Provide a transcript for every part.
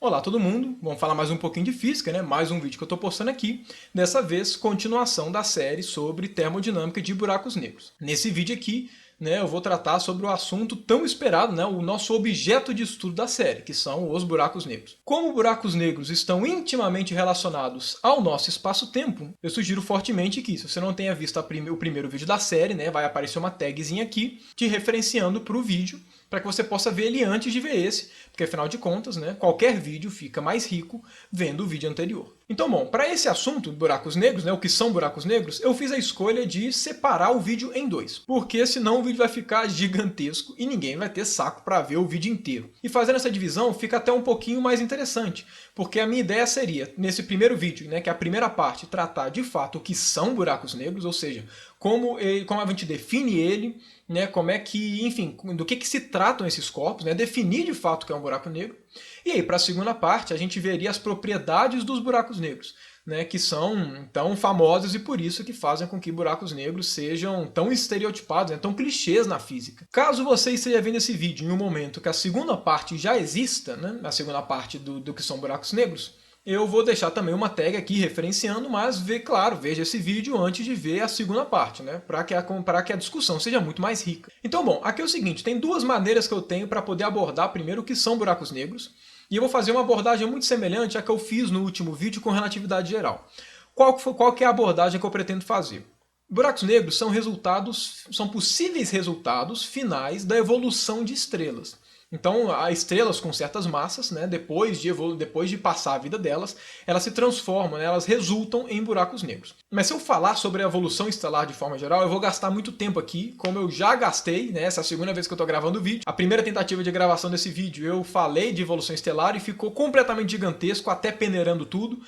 Olá todo mundo, vamos falar mais um pouquinho de física, né? Mais um vídeo que eu estou postando aqui, dessa vez continuação da série sobre termodinâmica de buracos negros. Nesse vídeo aqui, né, eu vou tratar sobre o assunto tão esperado, né, o nosso objeto de estudo da série, que são os buracos negros. Como buracos negros estão intimamente relacionados ao nosso espaço-tempo, eu sugiro fortemente que, se você não tenha visto o primeiro vídeo da série, né, vai aparecer uma tagzinha aqui te referenciando para o vídeo, para que você possa ver ele antes de ver esse, porque afinal de contas, né, qualquer vídeo fica mais rico vendo o vídeo anterior. Então, bom, para esse assunto, buracos negros, né, o que são buracos negros, eu fiz a escolha de separar o vídeo em dois, porque senão o vídeo vai ficar gigantesco e ninguém vai ter saco para ver o vídeo inteiro. E fazendo essa divisão fica até um pouquinho mais interessante, porque a minha ideia seria, nesse primeiro vídeo, né, que é a primeira parte, tratar de fato o que são buracos negros, ou seja, como a gente define ele, né, como é que, enfim, do que se tratam esses corpos, né, definir de fato o que é um buraco negro. E aí, para a segunda parte, a gente veria as propriedades dos buracos negros, né, que são tão famosas e por isso que fazem com que buracos negros sejam tão estereotipados, né, tão clichês na física. Caso você esteja vendo esse vídeo em um momento que a segunda parte já exista, né, a segunda parte do que são buracos negros, eu vou deixar também uma tag aqui referenciando, mas claro, veja esse vídeo antes de ver a segunda parte, né? Para que a discussão seja muito mais rica. Então, bom, aqui é o seguinte, tem duas maneiras que eu tenho para poder abordar primeiro o que são buracos negros, e eu vou fazer uma abordagem muito semelhante à que eu fiz no último vídeo com relatividade geral. Qual que é a abordagem que eu pretendo fazer? Buracos negros são possíveis resultados finais da evolução de estrelas. Então, há estrelas com certas massas, né, depois de passar a vida delas, elas se transformam, né, elas resultam em buracos negros. Mas se eu falar sobre a evolução estelar de forma geral, eu vou gastar muito tempo aqui, como eu já gastei, né, essa é a segunda vez que eu estou gravando o vídeo. A primeira tentativa de gravação desse vídeo eu falei de evolução estelar e ficou completamente gigantesco, até peneirando tudo.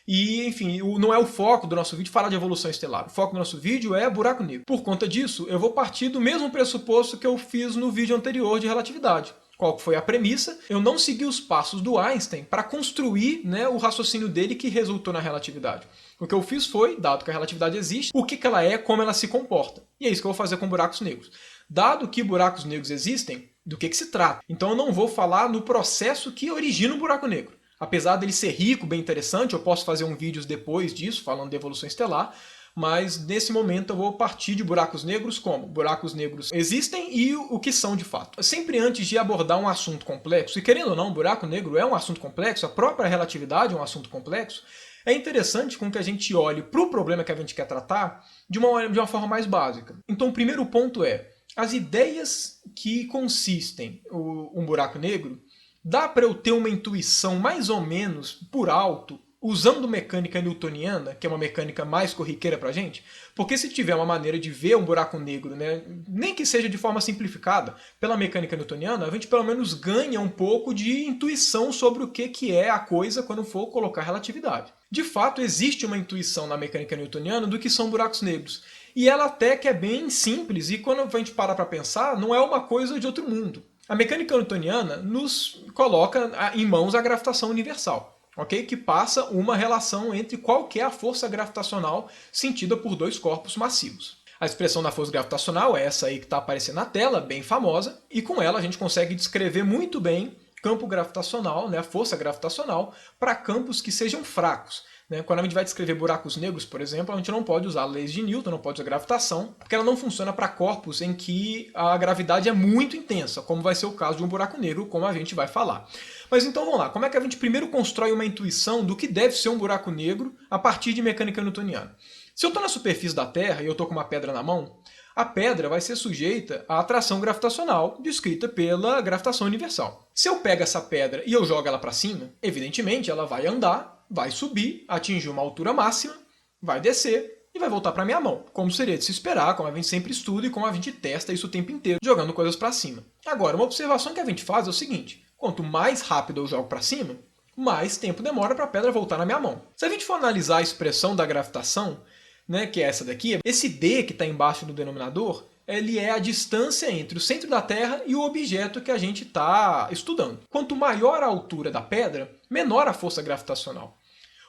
E, enfim, não é o foco do nosso vídeo falar de evolução estelar. O foco do nosso vídeo é buraco negro. Por conta disso, eu vou partir do mesmo pressuposto que eu fiz no vídeo anterior de relatividade. Qual foi a premissa? Eu não segui os passos do Einstein para construir, né, o raciocínio dele que resultou na relatividade. O que eu fiz foi, dado que a relatividade existe, o que ela é, como ela se comporta. E é isso que eu vou fazer com buracos negros. Dado que buracos negros existem, do que se trata? Então eu não vou falar no processo que origina um buraco negro. Apesar dele ser rico, bem interessante, eu posso fazer um vídeo depois disso, falando de evolução estelar, mas nesse momento eu vou partir de buracos negros como buracos negros existem e o que são de fato. Sempre antes de abordar um assunto complexo, e querendo ou não, buraco negro é um assunto complexo, a própria relatividade é um assunto complexo, é interessante com que a gente olhe para o problema que a gente quer tratar de uma forma mais básica. Então o primeiro ponto é, as ideias que consistem um buraco negro, dá para eu ter uma intuição mais ou menos por alto, usando mecânica newtoniana, que é uma mecânica mais corriqueira pra gente, porque se tiver uma maneira de ver um buraco negro, né, nem que seja de forma simplificada, pela mecânica newtoniana, a gente pelo menos ganha um pouco de intuição sobre o que é a coisa quando for colocar relatividade. De fato, existe uma intuição na mecânica newtoniana do que são buracos negros. E ela até que é bem simples, e quando a gente para pra pensar, não é uma coisa de outro mundo. A mecânica newtoniana nos coloca em mãos a gravitação universal. Okay? Que passa uma relação entre qual que é a força gravitacional sentida por dois corpos massivos. A expressão da força gravitacional é essa aí que está aparecendo na tela, bem famosa, e com ela a gente consegue descrever muito bem campo gravitacional, né, a força gravitacional, para campos que sejam fracos. Quando a gente vai descrever buracos negros, por exemplo, a gente não pode usar leis de Newton, não pode usar gravitação, porque ela não funciona para corpos em que a gravidade é muito intensa, como vai ser o caso de um buraco negro, como a gente vai falar. Mas então vamos lá, como é que a gente primeiro constrói uma intuição do que deve ser um buraco negro a partir de mecânica newtoniana? Se eu estou na superfície da Terra e eu estou com uma pedra na mão, a pedra vai ser sujeita à atração gravitacional descrita pela gravitação universal. Se eu pego essa pedra e eu jogo ela para cima, evidentemente ela vai andar, vai subir, atingir uma altura máxima, vai descer e vai voltar para minha mão, como seria de se esperar, como a gente sempre estuda e como a gente testa isso o tempo inteiro, jogando coisas para cima. Agora, uma observação que a gente faz é o seguinte, quanto mais rápido eu jogo para cima, mais tempo demora para a pedra voltar na minha mão. Se a gente for analisar a expressão da gravitação, né, que é essa daqui, esse d que está embaixo do denominador, ele é a distância entre o centro da Terra e o objeto que a gente está estudando. Quanto maior a altura da pedra, menor a força gravitacional.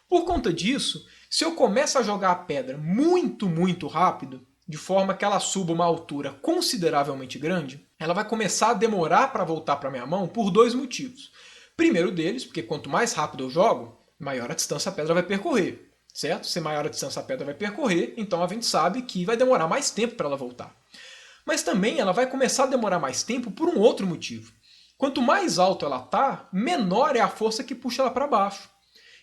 Por conta disso, se eu começo a jogar a pedra muito, muito rápido, de forma que ela suba uma altura consideravelmente grande, ela vai começar a demorar para voltar para minha mão por dois motivos. Primeiro deles, porque quanto mais rápido eu jogo, maior a distância a pedra vai percorrer, certo? Se maior a distância a pedra vai percorrer, então a gente sabe que vai demorar mais tempo para ela voltar. Mas também ela vai começar a demorar mais tempo por um outro motivo. Quanto mais alto ela está, menor é a força que puxa ela para baixo.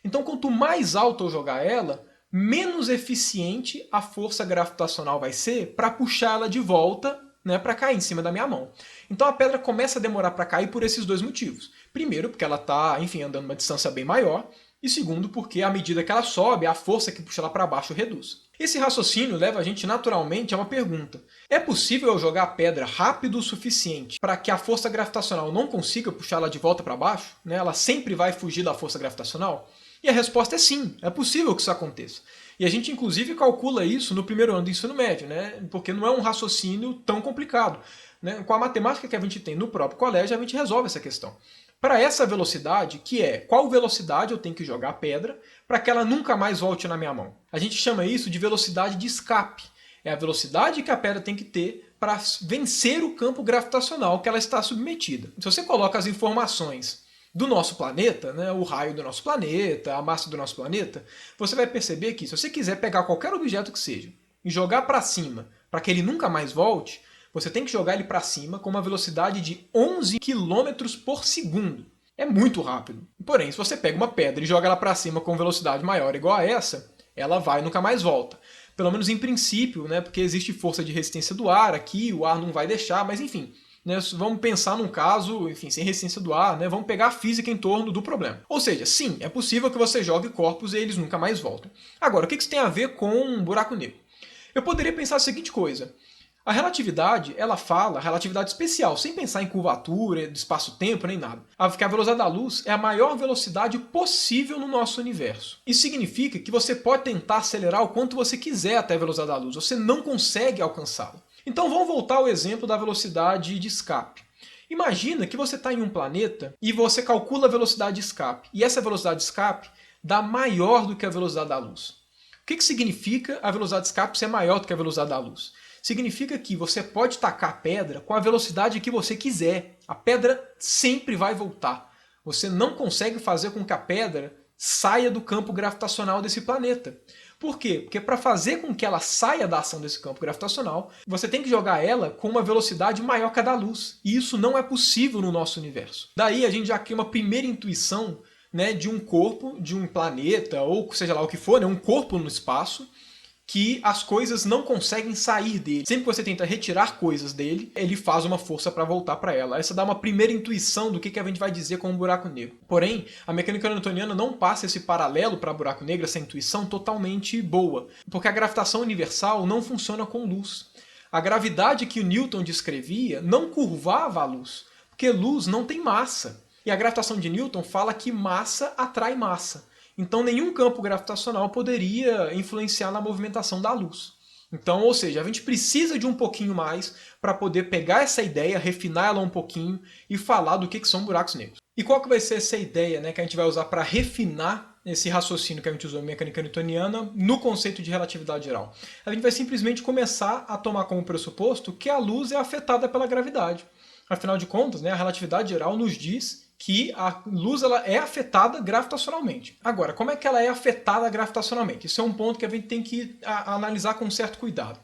Então quanto mais alto eu jogar ela, menos eficiente a força gravitacional vai ser para puxar ela de volta, né, para cair em cima da minha mão. Então a pedra começa a demorar para cair por esses dois motivos. Primeiro, porque ela está, enfim, andando uma distância bem maior. E segundo, porque à medida que ela sobe, a força que puxa ela para baixo reduz. Esse raciocínio leva a gente naturalmente a uma pergunta. É possível eu jogar a pedra rápido o suficiente para que a força gravitacional não consiga puxar ela de volta para baixo? Né? Ela sempre vai fugir da força gravitacional? E a resposta é sim, é possível que isso aconteça. E a gente inclusive calcula isso no primeiro ano do ensino médio, né? Porque não é um raciocínio tão complicado. Né? Com a matemática que a gente tem no próprio colégio, a gente resolve essa questão. Para essa velocidade, que é qual velocidade eu tenho que jogar a pedra para que ela nunca mais volte na minha mão. A gente chama isso de velocidade de escape. É a velocidade que a pedra tem que ter para vencer o campo gravitacional que ela está submetida. Se você coloca as informações do nosso planeta, né, o raio do nosso planeta, a massa do nosso planeta, você vai perceber que se você quiser pegar qualquer objeto que seja e jogar para cima para que ele nunca mais volte, você tem que jogar ele para cima com uma velocidade de 11 km por segundo. É muito rápido. Porém, se você pega uma pedra e joga ela para cima com velocidade maior igual a essa, ela vai e nunca mais volta. Pelo menos em princípio, né, porque existe força de resistência do ar aqui, o ar não vai deixar, mas enfim. Né, vamos pensar num caso, enfim, sem resistência do ar, né, vamos pegar a física em torno do problema. Ou seja, sim, é possível que você jogue corpos e eles nunca mais voltam. Agora, o que isso tem a ver com um buraco negro? Eu poderia pensar a seguinte coisa. A relatividade, ela fala, relatividade especial, sem pensar em curvatura, de espaço-tempo, nem nada. Que a velocidade da luz é a maior velocidade possível no nosso universo. Isso significa que você pode tentar acelerar o quanto você quiser até a velocidade da luz, você não consegue alcançá-la. Então vamos voltar ao exemplo da velocidade de escape. Imagina que você está em um planeta e você calcula a velocidade de escape, e essa velocidade de escape dá maior do que a velocidade da luz. O que significa a velocidade de escape ser maior do que a velocidade da luz? Significa que você pode tacar a pedra com a velocidade que você quiser. A pedra sempre vai voltar. Você não consegue fazer com que a pedra saia do campo gravitacional desse planeta. Por quê? Porque para fazer com que ela saia da ação desse campo gravitacional, você tem que jogar ela com uma velocidade maior que a da luz. E isso não é possível no nosso universo. Daí a gente já cria uma primeira intuição, né, de um corpo, de um planeta, ou seja lá o que for, né, um corpo no espaço, que as coisas não conseguem sair dele. Sempre que você tenta retirar coisas dele, ele faz uma força para voltar para ela. Essa dá uma primeira intuição do que a gente vai dizer com um buraco negro. Porém, a mecânica newtoniana não passa esse paralelo para buraco negro, essa intuição totalmente boa, porque a gravitação universal não funciona com luz. A gravidade que o Newton descrevia não curvava a luz, porque luz não tem massa. E a gravitação de Newton fala que massa atrai massa. Então nenhum campo gravitacional poderia influenciar na movimentação da luz. Então, ou seja, a gente precisa de um pouquinho mais para poder pegar essa ideia, refinar ela um pouquinho e falar do que são buracos negros. E qual que vai ser essa ideia, né, que a gente vai usar para refinar esse raciocínio que a gente usou em mecânica newtoniana no conceito de relatividade geral? A gente vai simplesmente começar a tomar como pressuposto que a luz é afetada pela gravidade. Afinal de contas, né, a relatividade geral nos diz que a luz ela é afetada gravitacionalmente. Agora, como é que ela é afetada gravitacionalmente? Isso é um ponto que a gente tem que analisar com um certo cuidado.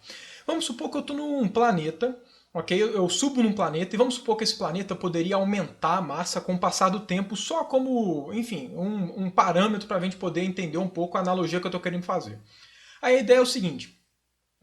Vamos supor que eu estou num planeta, ok? Eu subo num planeta e vamos supor que esse planeta poderia aumentar a massa com o passar do tempo só como, enfim, um parâmetro para a gente poder entender um pouco a analogia que eu estou querendo fazer. Aí a ideia é o seguinte.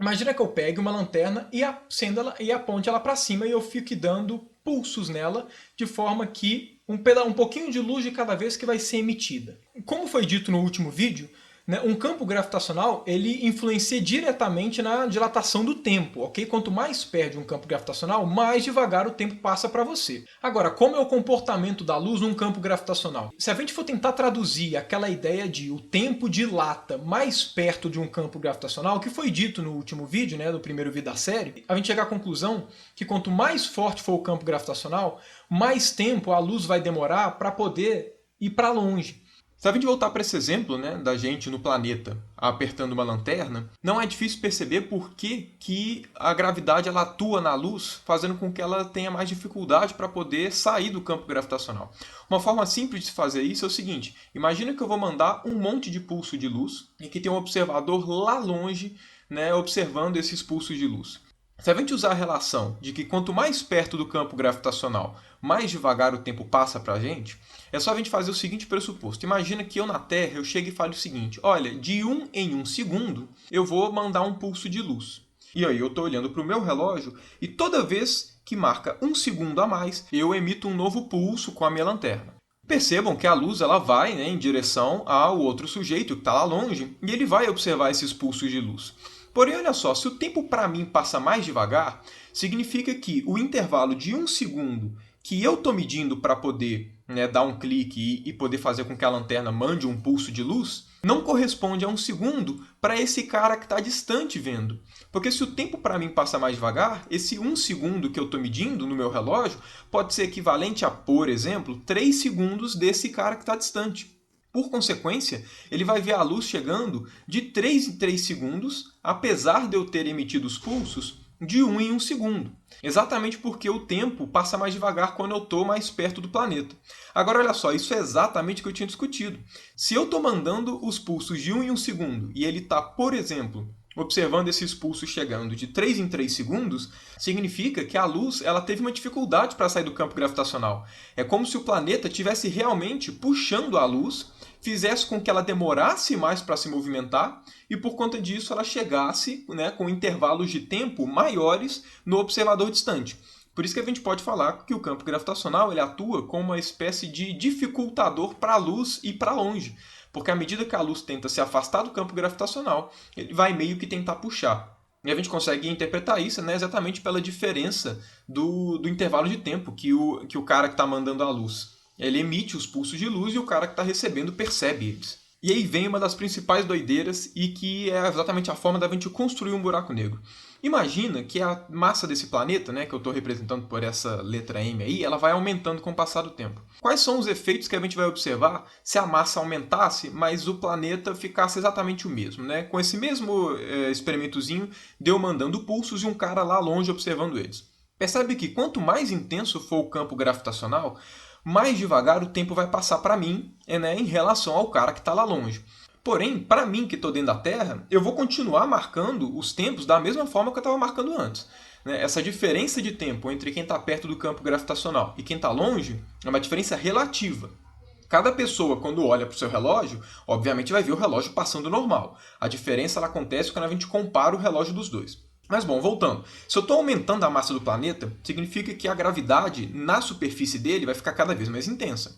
Imagina que eu pegue uma lanterna e acenda ela e aponte ela para cima e eu fique dando pulsos nela de forma que um pouquinho de luz de cada vez que vai ser emitida. Como foi dito no último vídeo, né, um campo gravitacional ele influencia diretamente na dilatação do tempo, ok? Quanto mais perde um campo gravitacional, mais devagar o tempo passa para você. Agora, como é o comportamento da luz num campo gravitacional? Se a gente for tentar traduzir aquela ideia de o tempo dilata mais perto de um campo gravitacional, que foi dito no último vídeo, né, do primeiro vídeo da série, a gente chega à conclusão que quanto mais forte for o campo gravitacional, mais tempo a luz vai demorar para poder ir para longe. Se a gente voltar para esse exemplo, né, da gente no planeta apertando uma lanterna, não é difícil perceber por que a gravidade ela atua na luz, fazendo com que ela tenha mais dificuldade para poder sair do campo gravitacional. Uma forma simples de fazer isso é o seguinte: imagina que eu vou mandar um monte de pulso de luz e que tem um observador lá longe, né, observando esses pulsos de luz. Se a gente usar a relação de que quanto mais perto do campo gravitacional, mais devagar o tempo passa para a gente, é só a gente fazer o seguinte pressuposto. Imagina que eu na Terra eu chego e falo o seguinte: olha, de 1 em 1 segundo eu vou mandar um pulso de luz. E aí eu estou olhando para o meu relógio e toda vez que marca 1 segundo a mais, eu emito um novo pulso com a minha lanterna. Percebam que a luz ela vai, né, em direção ao outro sujeito que está lá longe e ele vai observar esses pulsos de luz. Porém, olha só, se o tempo para mim passa mais devagar, significa que o intervalo de 1 segundo que eu estou medindo para poder, né, dar um clique e poder fazer com que a lanterna mande um pulso de luz, não corresponde a 1 segundo para esse cara que está distante vendo. Porque se o tempo para mim passa mais devagar, esse 1 segundo que eu estou medindo no meu relógio pode ser equivalente a, por exemplo, 3 segundos desse cara que está distante. Por consequência, ele vai ver a luz chegando de 3 em 3 segundos, apesar de eu ter emitido os pulsos de 1 em 1 segundo. Exatamente porque o tempo passa mais devagar quando eu estou mais perto do planeta. Agora, olha só, isso é exatamente o que eu tinha discutido. Se eu estou mandando os pulsos de 1 em 1 segundo e ele está, por exemplo, observando esses pulsos chegando de 3 em 3 segundos, significa que a luz ela teve uma dificuldade para sair do campo gravitacional. É como se o planeta estivesse realmente puxando a luz, fizesse com que ela demorasse mais para se movimentar e, por conta disso, ela chegasse, né, com intervalos de tempo maiores no observador distante. Por isso que a gente pode falar que o campo gravitacional ele atua como uma espécie de dificultador para a luz ir para longe. Porque à medida que a luz tenta se afastar do campo gravitacional, ele vai meio que tentar puxar. E a gente consegue interpretar isso, né, exatamente pela diferença do intervalo de tempo que o cara que está mandando a luz. Ele emite os pulsos de luz e o cara que está recebendo percebe eles. E aí vem uma das principais doideiras e que é exatamente a forma da gente construir um buraco negro. Imagina que a massa desse planeta, né, que eu estou representando por essa letra M aí, ela vai aumentando com o passar do tempo. Quais são os efeitos que a gente vai observar se a massa aumentasse, mas o planeta ficasse exatamente o mesmo, né? Com esse mesmo experimentozinho, deu mandando pulsos e um cara lá longe observando eles. Percebe que quanto mais intenso for o campo gravitacional, mais devagar o tempo vai passar para mim, né, em relação ao cara que está lá longe. Porém, para mim que estou dentro da Terra, eu vou continuar marcando os tempos da mesma forma que eu estava marcando antes. Essa diferença de tempo entre quem está perto do campo gravitacional e quem está longe é uma diferença relativa. Cada pessoa, quando olha para o seu relógio, obviamente vai ver o relógio passando normal. A diferença ela acontece quando a gente compara o relógio dos dois. Mas bom, voltando. Se eu estou aumentando a massa do planeta, significa que a gravidade na superfície dele vai ficar cada vez mais intensa.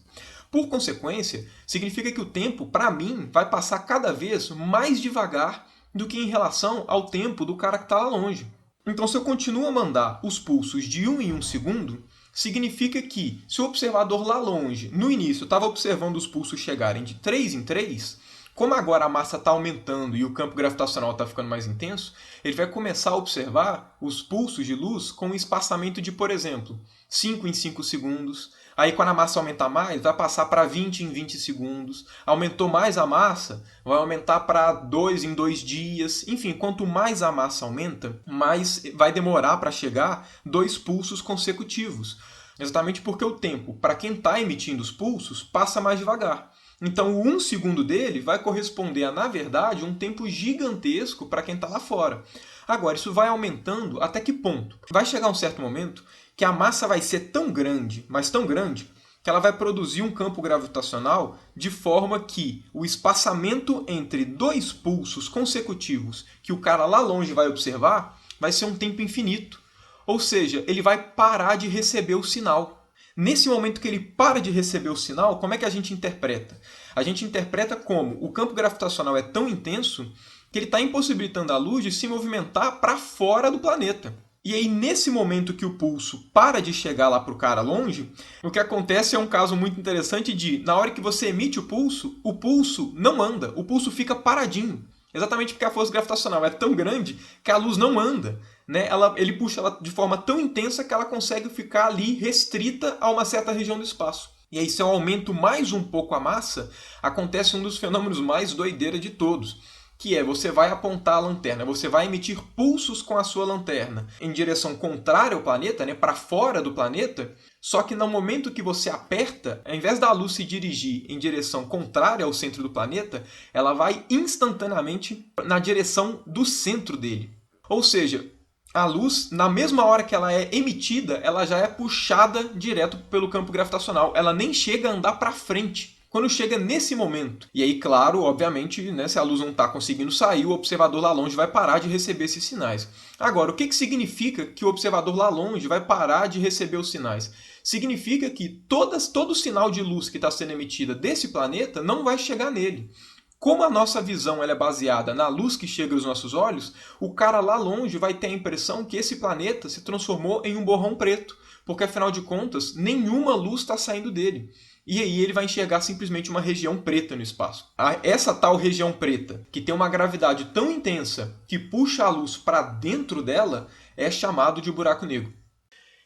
Por consequência, significa que o tempo, para mim, vai passar cada vez mais devagar do que em relação ao tempo do cara que está lá longe. Então, se eu continuo a mandar os pulsos de 1 em 1 segundo, significa que se o observador lá longe, no início, estava observando os pulsos chegarem de 3 em 3, como agora a massa está aumentando e o campo gravitacional está ficando mais intenso, ele vai começar a observar os pulsos de luz com um espaçamento de, por exemplo, 5 em 5 segundos. Aí, quando a massa aumentar mais, vai passar para 20 em 20 segundos. Aumentou mais a massa, vai aumentar para 2 em 2 dias. Enfim, quanto mais a massa aumenta, mais vai demorar para chegar 2 pulsos consecutivos. Exatamente porque o tempo, para quem está emitindo os pulsos, passa mais devagar. Então, o 1 segundo dele vai corresponder a, na verdade, um tempo gigantesco para quem está lá fora. Agora, isso vai aumentando até que ponto? Vai chegar um certo momento que a massa vai ser tão grande, mas tão grande, que ela vai produzir um campo gravitacional de forma que o espaçamento entre 2 pulsos consecutivos que o cara lá longe vai observar vai ser um tempo infinito. Ou seja, ele vai parar de receber o sinal. Nesse momento que ele para de receber o sinal, como é que a gente interpreta? A gente interpreta como o campo gravitacional é tão intenso que ele está impossibilitando a luz de se movimentar para fora do planeta. E aí, nesse momento que o pulso para de chegar lá para o cara longe, o que acontece é um caso muito interessante de, na hora que você emite o pulso não anda, o pulso fica paradinho. Exatamente porque a força gravitacional é tão grande que a luz não anda. Né? Ele puxa ela de forma tão intensa que ela consegue ficar ali restrita a uma certa região do espaço. E aí, se eu aumento mais um pouco a massa, acontece um dos fenômenos mais doideira de todos, que é você vai apontar a lanterna, você vai emitir pulsos com a sua lanterna em direção contrária ao planeta, né, para fora do planeta, só que no momento que você aperta, ao invés da luz se dirigir em direção contrária ao centro do planeta, ela vai instantaneamente na direção do centro dele. Ou seja, a luz, na mesma hora que ela é emitida, ela já é puxada direto pelo campo gravitacional. Ela nem chega a andar para frente quando chega nesse momento. E aí, claro, obviamente, né, se a luz não está conseguindo sair, o observador lá longe vai parar de receber esses sinais. Agora, o que significa que o observador lá longe vai parar de receber os sinais? Significa que todo sinal de luz que está sendo emitida desse planeta não vai chegar nele. Como a nossa visão ela é baseada na luz que chega aos nossos olhos, o cara lá longe vai ter a impressão que esse planeta se transformou em um borrão preto, porque afinal de contas, nenhuma luz está saindo dele. E aí ele vai enxergar simplesmente uma região preta no espaço. Essa tal região preta, que tem uma gravidade tão intensa que puxa a luz para dentro dela, é chamado de buraco negro.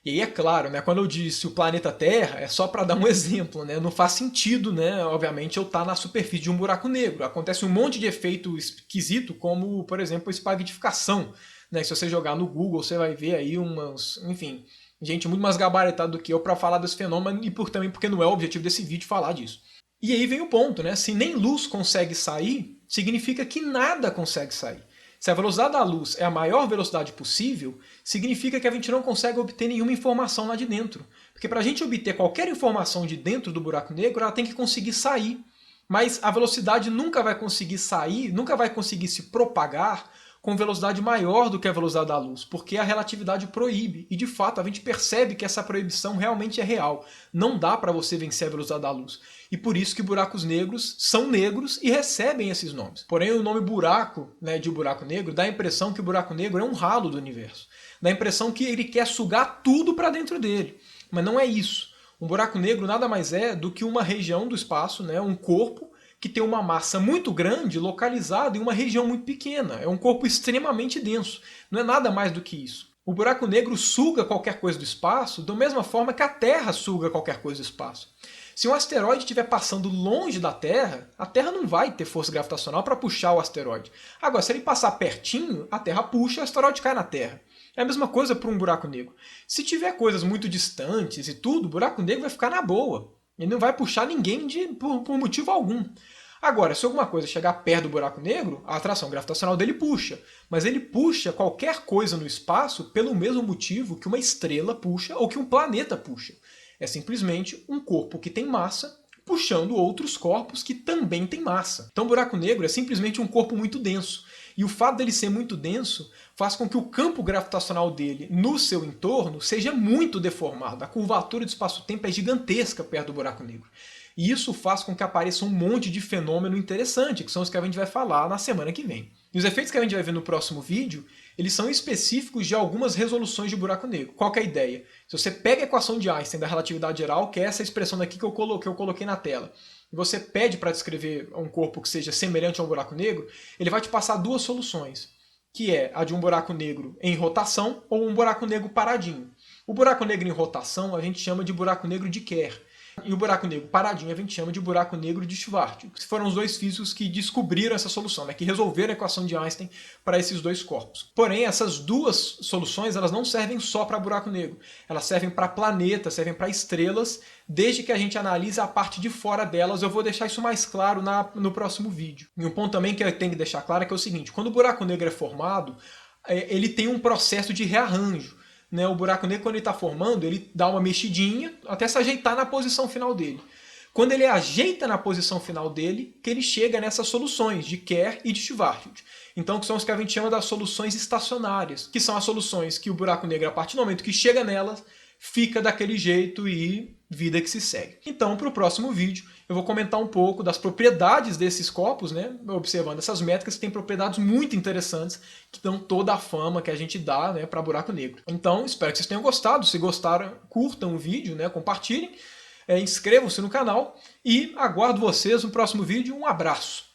E aí é claro, né, quando eu disse o planeta Terra, é só para dar um exemplo, né, não faz sentido, né, obviamente, eu estar na superfície de um buraco negro. Acontece um monte de efeito esquisito, como, por exemplo, a espaghettificação, né, se você jogar no Google, você vai ver aí enfim, gente muito mais gabaritada do que eu para falar desse fenômeno e também porque não é o objetivo desse vídeo falar disso. E aí vem o ponto, né, se nem luz consegue sair, significa que nada consegue sair. Se a velocidade da luz é a maior velocidade possível, significa que a gente não consegue obter nenhuma informação lá de dentro. Porque para a gente obter qualquer informação de dentro do buraco negro, ela tem que conseguir sair. Mas a velocidade nunca vai conseguir sair, nunca vai conseguir se propagar com velocidade maior do que a velocidade da luz, porque a relatividade proíbe. E de fato a gente percebe que essa proibição realmente é real. Não dá para você vencer a velocidade da luz. E por isso que buracos negros são negros e recebem esses nomes. Porém, o nome buraco, né, de buraco negro, dá a impressão que o buraco negro é um ralo do universo. Dá a impressão que ele quer sugar tudo para dentro dele. Mas não é isso. Um buraco negro nada mais é do que uma região do espaço, né, um corpo, que tem uma massa muito grande localizada em uma região muito pequena. É um corpo extremamente denso. Não é nada mais do que isso. O buraco negro suga qualquer coisa do espaço da mesma forma que a Terra suga qualquer coisa do espaço. Se um asteroide estiver passando longe da Terra, a Terra não vai ter força gravitacional para puxar o asteroide. Agora, se ele passar pertinho, a Terra puxa e o asteroide cai na Terra. É a mesma coisa para um buraco negro. Se tiver coisas muito distantes e tudo, o buraco negro vai ficar na boa. Ele não vai puxar ninguém por motivo algum. Agora, se alguma coisa chegar perto do buraco negro, a atração gravitacional dele puxa. Mas ele puxa qualquer coisa no espaço pelo mesmo motivo que uma estrela puxa ou que um planeta puxa. É simplesmente um corpo que tem massa puxando outros corpos que também têm massa. Então o buraco negro é simplesmente um corpo muito denso. E o fato dele ser muito denso faz com que o campo gravitacional dele no seu entorno seja muito deformado. A curvatura do espaço-tempo é gigantesca perto do buraco negro. E isso faz com que apareça um monte de fenômeno interessante, que são os que a gente vai falar na semana que vem. E os efeitos que a gente vai ver no próximo vídeo, eles são específicos de algumas resoluções de buraco negro. Qual que é a ideia? Se você pega a equação de Einstein da relatividade geral, que é essa expressão daqui que eu coloquei na tela, e você pede para descrever um corpo que seja semelhante a um buraco negro, ele vai te passar duas soluções, que é a de um buraco negro em rotação ou um buraco negro paradinho. O buraco negro em rotação a gente chama de buraco negro de Kerr. E o buraco negro paradinho a gente chama de buraco negro de Schwarzschild, que foram os dois físicos que descobriram essa solução, né, que resolveram a equação de Einstein para esses dois corpos. Porém, essas duas soluções elas não servem só para buraco negro, elas servem para planetas, servem para estrelas, desde que a gente analise a parte de fora delas. Eu vou deixar isso mais claro no próximo vídeo. E um ponto também que eu tenho que deixar claro é que é o seguinte, quando o buraco negro é formado, ele tem um processo de rearranjo. Né, o buraco negro, quando ele está formando, ele dá uma mexidinha até se ajeitar na posição final dele. Quando ele ajeita na posição final dele, que ele chega nessas soluções de Kerr e de Schwarzschild. Então, que são os que a gente chama das soluções estacionárias, que são as soluções que o buraco negro, a partir do momento que chega nelas, fica daquele jeito e vida que se segue. Então, para o próximo vídeo, eu vou comentar um pouco das propriedades desses corpos, né, observando essas métricas que têm propriedades muito interessantes, que dão toda a fama que a gente dá, né, para buraco negro. Então, espero que vocês tenham gostado. Se gostaram, curtam o vídeo, né, compartilhem, inscrevam-se no canal e aguardo vocês no próximo vídeo. Um abraço!